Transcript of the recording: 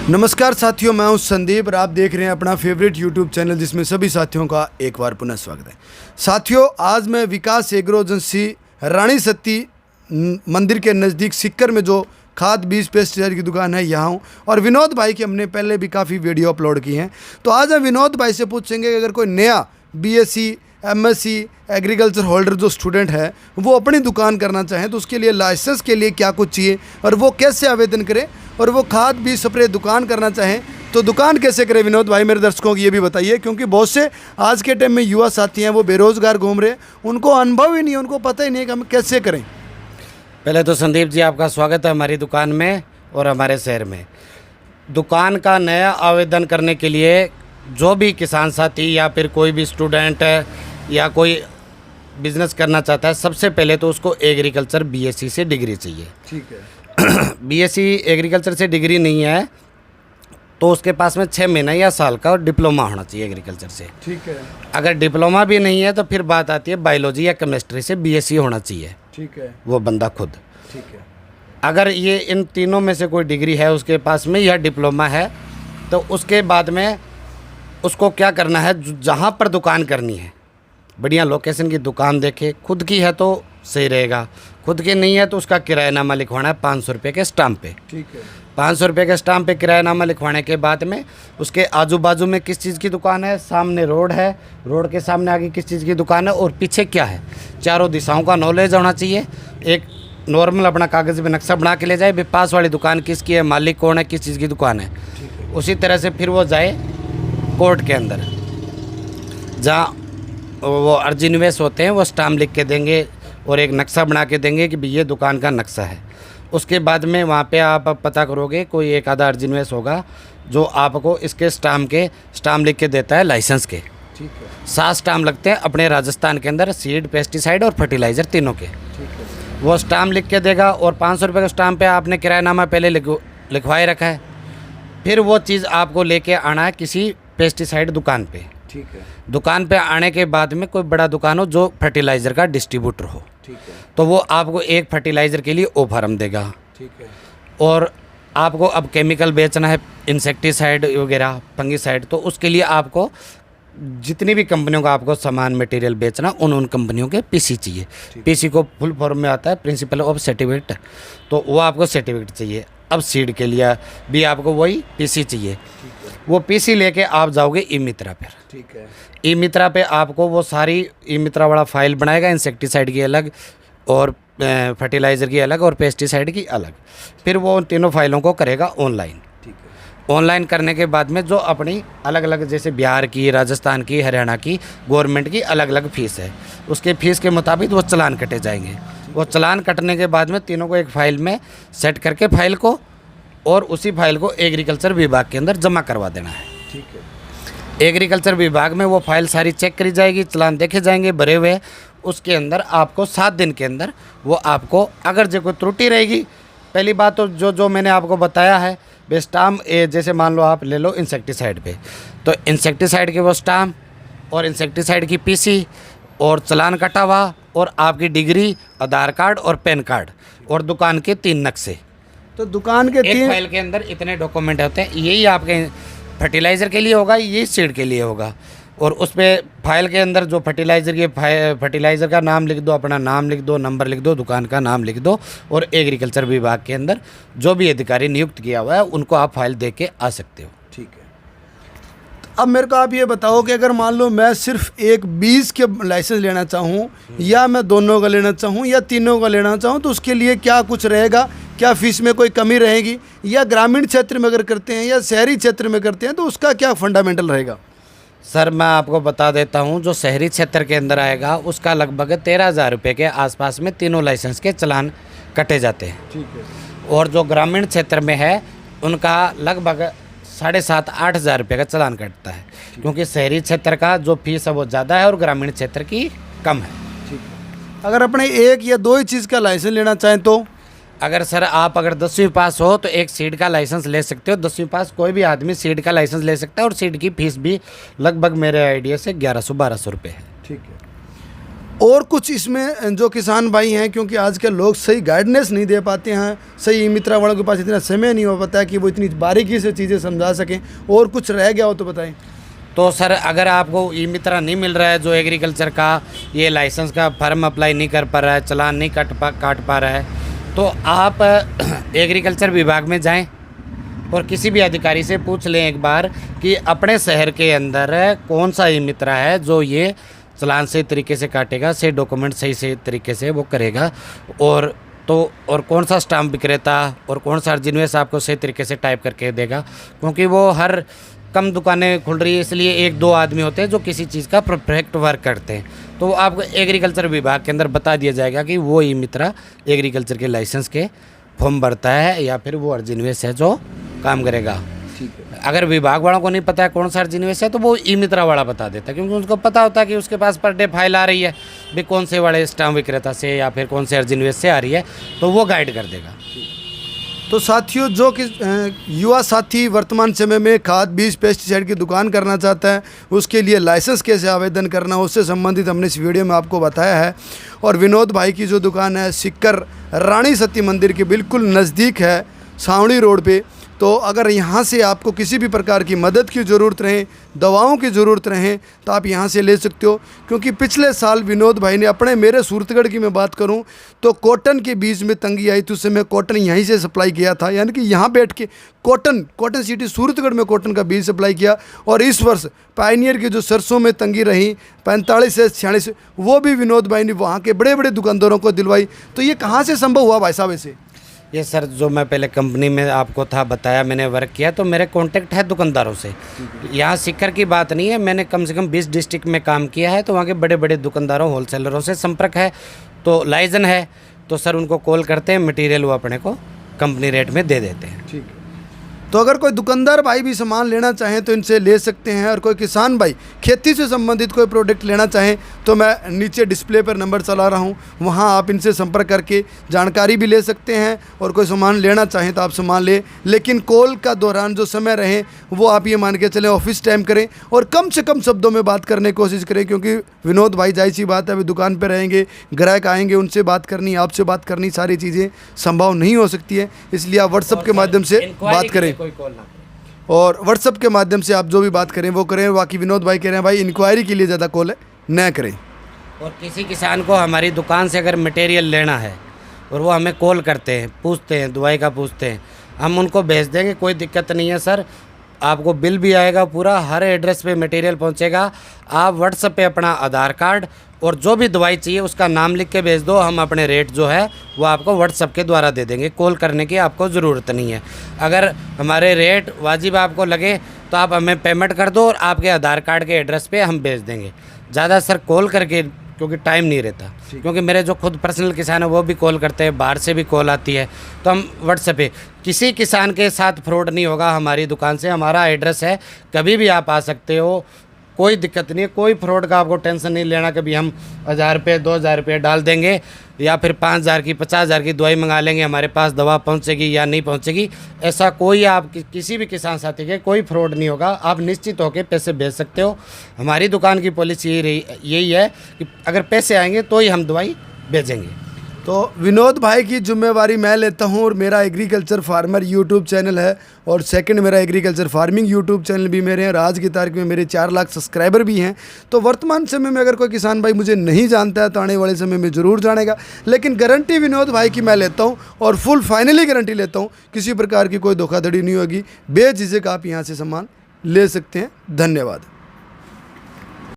नमस्कार साथियों, मैं हूं संदीप और आप देख रहे हैं अपना फेवरेट यूट्यूब चैनल जिसमें सभी साथियों का एक बार पुनः स्वागत है। साथियों, आज मैं विकास एग्रो एजेंसी रानी सत्ती मंदिर के नज़दीक सिक्कर में जो खाद बीज पेस्टिसाइड की दुकान है यहाँ हूँ और विनोद भाई की हमने पहले भी काफ़ी वीडियो अपलोड की हैं। तो आज हम विनोद भाई से पूछेंगे कि अगर कोई नया बीएससी एमएससी एग्रीकल्चर होल्डर जो स्टूडेंट है वो अपनी दुकान करना चाहें तो उसके लिए लाइसेंस के लिए क्या कुछ चाहिए और वो कैसे आवेदन करें, और वो खाद बीज स्प्रे दुकान करना चाहें तो दुकान कैसे करें। विनोद भाई मेरे दर्शकों को ये भी बताइए, क्योंकि बहुत से आज के टाइम में युवा साथी हैं वो बेरोज़गार घूम रहे हैं, उनको अनुभव ही नहीं है, उनको पता ही नहीं है कि हम कैसे करें। पहले तो संदीप जी आपका स्वागत है हमारी दुकान में और हमारे शहर में। दुकान का नया आवेदन करने के लिए जो भी किसान साथी या फिर कोई भी स्टूडेंट या कोई बिज़नेस करना चाहता है, सबसे पहले तो उसको एग्रीकल्चर बीएससी से डिग्री चाहिए। ठीक है। बीएससी एग्रीकल्चर से डिग्री नहीं है तो उसके पास में 6 महीना या साल का डिप्लोमा होना चाहिए एग्रीकल्चर से। ठीक है। अगर डिप्लोमा भी नहीं है तो फिर बात आती है बायोलॉजी या केमिस्ट्री से बीएससी होना चाहिए। ठीक है। वो बंदा खुद। ठीक है। अगर ये इन तीनों में से कोई डिग्री है उसके पास में या डिप्लोमा है तो उसके बाद में उसको क्या करना है, जहाँ पर दुकान करनी है बढ़िया लोकेशन की दुकान देखे। खुद की है तो सही रहेगा, खुद की नहीं है तो उसका किरायानामा लिखवाना है 500 रुपये के स्टाम्प पे। ठीक है। 500 रुपये के स्टाम्प पे किरायानामा लिखवाने के बाद में उसके आजू बाजू में किस चीज़ की दुकान है, सामने रोड है, रोड के सामने आगे किस चीज़ की दुकान है और पीछे क्या है, चारों दिशाओं का नॉलेज होना चाहिए। एक नॉर्मल अपना कागज़ पे नक्शा बना के ले जाए, भी पास वाली दुकान किसकी है, मालिक कौन है, किस चीज़ की दुकान है। उसी तरह से फिर वो जाए कोर्ट के अंदर, जहाँ वो अर्जी निवेश होते हैं, वो स्टाम्प लिख के देंगे और एक नक्शा बना के देंगे कि भाई ये दुकान का नक्शा है। उसके बाद में वहाँ पे आप पता करोगे कोई एक आधा अर्जी निवेश होगा जो आपको इसके स्टाम्प लिख के देता है लाइसेंस के। ठीक है। 7 स्टाम्प लगते हैं अपने राजस्थान के अंदर, सीड, पेस्टिसाइड और फर्टिलाइज़र तीनों के। ठीक है। वो स्टाम्प लिख के देगा और 500 रुपये के स्टाम्प पे आपने किरायानामा पहले लिखवाए रखा है। फिर वो चीज़ आपको लेके आना है किसी पेस्टिसाइड दुकान पे। ठीक है। दुकान पे आने के बाद में कोई बड़ा दुकान हो जो फर्टिलाइज़र का डिस्ट्रीब्यूटर हो। ठीक है। तो वो आपको एक फर्टिलाइज़र के लिए ओ फार्म देगा। ठीक है। और आपको अब केमिकल बेचना है, इंसेक्टिसाइड वगैरह, फंगिसाइड, तो उसके लिए आपको जितनी भी कंपनियों का आपको सामान मटेरियल बेचना उन कंपनियों के पीसी चाहिए। पीसी को फुल फॉर्म में आता है प्रिंसिपल ऑफ सर्टिफिकेट, तो वो आपको सर्टिफिकेट चाहिए। अब सीड के लिए भी आपको वही पीसी चाहिए। वो पीसी लेके आप जाओगे ई मित्रा पर। ठीक है। ई मित्रा पे आपको वो सारी ई मित्रा वाला फाइल बनाएगा, इंसेक्टिसाइड की अलग और फर्टिलाइज़र की अलग और पेस्टिसाइड की अलग। फिर वो उन तीनों फाइलों को करेगा ऑनलाइन। ठीक है। ऑनलाइन करने के बाद में जो अपनी अलग अलग, जैसे बिहार की, राजस्थान की, हरियाणा की गवर्नमेंट की अलग अलग फ़ीस है, उसके फ़ीस के मुताबिक वो चालान कटे जाएंगे। वो चालान कटने के बाद में तीनों को एक फ़ाइल में सेट करके फाइल को, और उसी फाइल को एग्रीकल्चर विभाग के अंदर जमा करवा देना है। ठीक है। एग्रीकल्चर विभाग में वो फाइल सारी चेक करी जाएगी, चालान देखे जाएंगे भरे हुए। उसके अंदर आपको 7 दिन के अंदर वो आपको, अगर जो कोई त्रुटि रहेगी, पहली बात तो जो मैंने आपको बताया है वे स्टाम्प, जैसे मान लो आप ले लो इंसेक्टिसाइड पे, तो इंसेक्टिसाइड के वो स्टाम्प और इंसेक्टिसाइड की पीसी और चालान कटा हुआ और आपकी डिग्री, आधार कार्ड और पैन कार्ड और दुकान के 3 नक्शे। तो दुकान के एक फाइल के अंदर इतने डॉक्यूमेंट होते हैं। यही आपके फर्टिलाइज़र के लिए होगा, यही सीड के लिए होगा। और उस पर फाइल के अंदर जो फर्टिलाइज़र का नाम लिख दो, अपना नाम लिख दो, नंबर लिख दो, दुकान का नाम लिख दो, और एग्रीकल्चर विभाग के अंदर जो भी अधिकारी नियुक्त किया हुआ है उनको आप फाइल दे के आ सकते हो। ठीक है। अब मेरे को आप ये बताओ कि अगर मान लो मैं सिर्फ एक बीज के लाइसेंस लेना चाहूँ या मैं दोनों का लेना चाहूँ या तीनों का लेना चाहूँ तो उसके लिए क्या कुछ रहेगा, क्या फीस में कोई कमी रहेगी, या ग्रामीण क्षेत्र में अगर करते हैं या शहरी क्षेत्र में करते हैं तो उसका क्या फंडामेंटल रहेगा? सर मैं आपको बता देता हूँ, जो शहरी क्षेत्र के अंदर आएगा उसका लगभग 13,000 रुपये के आसपास में तीनों लाइसेंस के चालान कटे जाते हैं। ठीक है। और जो ग्रामीण क्षेत्र में है उनका लगभग 7,500-8 हज़ार रुपये का चालान कटता है, क्योंकि शहरी क्षेत्र का जो फीस है वो ज़्यादा है और ग्रामीण क्षेत्र की कम है। ठीक है। अगर अपने एक या दो ही चीज़ का लाइसेंस लेना चाहें तो अगर सर आप अगर 10वीं पास हो तो एक सीड का लाइसेंस ले सकते हो। 10वीं पास कोई भी आदमी सीड का लाइसेंस ले सकता है और सीड की फीस भी लगभग मेरे आइडिया से 1100-1200 रुपये है। ठीक है। और कुछ इसमें जो किसान भाई हैं, क्योंकि आजकल लोग सही गाइडेंस नहीं दे पाते हैं, सही मित्रा वालों के पास इतना समय नहीं हो पाता है कि वो इतनी बारीकी से चीज़ें समझा सकें, और कुछ रह गया हो तो बताएं। तो सर अगर आपको ई मित्रा नहीं मिल रहा है, जो एग्रीकल्चर का ये लाइसेंस का फॉर्म अप्लाई नहीं कर पा रहा है, चालान नहीं काट पा रहा है, तो आप एग्रीकल्चर विभाग में जाएं और किसी भी अधिकारी से पूछ लें एक बार कि अपने शहर के अंदर कौन सा ई मित्रा है जो ये चालान सही तरीके से काटेगा, से डॉक्यूमेंट सही तरीके से वो करेगा, और कौन सा स्टाम्प विक्रेता और कौन सा अर्जिनवेस आपको सही तरीके से टाइप करके देगा। क्योंकि वो हर कम दुकानें खुल रही है, इसलिए 1-2 आदमी होते हैं जो किसी चीज़ का परफेक्ट वर्क करते हैं। तो आपको एग्रीकल्चर विभाग के अंदर बता दिया जाएगा कि वो ई मित्रा एग्रीकल्चर के लाइसेंस के फॉर्म भरता है या फिर वो अर्जिनवेस है जो काम करेगा। ठीक है। अगर विभाग वालों को नहीं पता है कौन सा अर्जिनवेस है तो वो ई मित्रा वाला बता देता है, क्योंकि उसको पता होता है कि उसके पास पर डे फाइल आ रही है भी कौन से वाले स्टाम्प विक्रेता से या फिर कौन से अर्जिनवेस से आ रही है, तो वो गाइड कर देगा। तो साथियों, जो कि युवा साथी वर्तमान समय में खाद बीज पेस्टिसाइड की दुकान करना चाहता है, उसके लिए लाइसेंस कैसे आवेदन करना, उससे संबंधित हमने इस वीडियो में आपको बताया है। और विनोद भाई की जो दुकान है सिक्कर रानी सती मंदिर के बिल्कुल नज़दीक है, सावड़ी रोड पे। तो अगर यहाँ से आपको किसी भी प्रकार की मदद की ज़रूरत रहे, दवाओं की ज़रूरत रहे, तो आप यहाँ से ले सकते हो। क्योंकि पिछले साल विनोद भाई ने मेरे सूरतगढ़ की मैं बात करूँ तो कॉटन के बीज में तंगी आई थी, उससे मैं कॉटन यहीं से सप्लाई किया था, यानी कि यहाँ बैठ के कॉटन सिटी सूरतगढ़ में कॉटन का बीज सप्लाई किया। और इस वर्ष पायनियर की जो सरसों में तंगी रही 45 से 46, वो भी विनोद भाई ने वहाँ के बड़े बड़े दुकानदारों को दिलवाई। तो ये कहाँ से संभव हुआ भाई साहब ऐसे? ये सर जो मैं पहले कंपनी में आपको था बताया, मैंने वर्क किया, तो मेरे कांटेक्ट है दुकानदारों से। यहाँ सिक्कर की बात नहीं है, मैंने कम से कम 20 डिस्ट्रिक्ट में काम किया है, तो वहाँ के बड़े बड़े दुकानदारों होलसेलरों से संपर्क है। तो लाइजन है तो सर उनको कॉल करते हैं, मटेरियल वो अपने को कंपनी रेट में दे देते हैं। ठीक है। तो अगर कोई दुकानदार भाई भी सामान लेना चाहें तो इनसे ले सकते हैं। और कोई किसान भाई खेती से संबंधित कोई प्रोडक्ट लेना चाहें तो मैं नीचे डिस्प्ले पर नंबर चला रहा हूं, वहां आप इनसे संपर्क करके जानकारी भी ले सकते हैं। और कोई सामान लेना चाहें तो आप सामान लें, लेकिन कॉल का दौरान जो समय रहे वो आप ये मान के चलें ऑफिस टाइम करें और कम से कम शब्दों में बात करने की कोशिश करें। क्योंकि विनोद भाई जाहिर सी बात है, अभी दुकान पर रहेंगे, ग्राहक आएंगे, उनसे बात करनी, आपसे बात करनी, सारी चीज़ें संभव नहीं हो सकती है। इसलिए आप व्हाट्सअप के माध्यम से बात करें, और व्हाट्सअप के माध्यम से आप जो भी बात करें वो करें। बाकी विनोद भाई कह रहे हैं भाई इंक्वायरी के लिए ज़्यादा कॉल न करें। और किसी किसान को हमारी दुकान से अगर मटेरियल लेना है और वो हमें कॉल करते हैं, पूछते हैं, दवाई का पूछते हैं, हम उनको भेज देंगे, कोई दिक्कत नहीं है सर। आपको बिल भी आएगा पूरा, हर एड्रेस पे मटेरियल पहुंचेगा। आप व्हाट्सएप पे अपना आधार कार्ड और जो भी दवाई चाहिए उसका नाम लिख के भेज दो, हम अपने रेट जो है वो आपको व्हाट्सएप के द्वारा दे देंगे, कॉल करने की आपको ज़रूरत नहीं है। अगर हमारे रेट वाजिब आपको लगे तो आप हमें पेमेंट कर दो और आपके आधार कार्ड के एड्रेस पे हम भेज देंगे। ज़्यादा सर कॉल करके, क्योंकि टाइम नहीं रहता, क्योंकि मेरे जो खुद पर्सनल किसान है वो भी कॉल करते हैं, बाहर से भी कॉल आती है, तो हम व्हाट्सएप पे। किसी किसान के साथ फ्रॉड नहीं होगा हमारी दुकान से, हमारा एड्रेस है, कभी भी आप आ सकते हो, कोई दिक्कत नहीं है, कोई फ्रॉड का आपको टेंशन नहीं लेना। कभी हम 1000 रुपये 2000 रुपये डाल देंगे या फिर 5000 की 50000 की दवाई मंगा लेंगे, हमारे पास दवा पहुंचेगी या नहीं पहुंचेगी, ऐसा कोई आप किसी भी किसान साथी के कोई फ्रॉड नहीं होगा। आप निश्चित होकर पैसे भेज सकते हो। हमारी दुकान की पॉलिसी यही है कि अगर पैसे आएंगे तो ही हम दवाई भेजेंगे। तो विनोद भाई की जिम्मेवारी मैं लेता हूं, और मेरा एग्रीकल्चर फार्मर यूट्यूब चैनल है, और सेकंड मेरा एग्रीकल्चर फार्मिंग यूट्यूब चैनल भी मेरे हैं, और आज की तारीख में मेरे 4 लाख सब्सक्राइबर भी हैं। तो वर्तमान समय में अगर कोई किसान भाई मुझे नहीं जानता है तो आने वाले समय में ज़रूर जानेगा। लेकिन गारंटी विनोद भाई की मैं लेता हूँ, और फुल फाइनली गारंटी लेता हूँ, किसी प्रकार की कोई धोखाधड़ी नहीं होगी। बेझिझक आप यहाँ से सामान ले सकते हैं। धन्यवाद।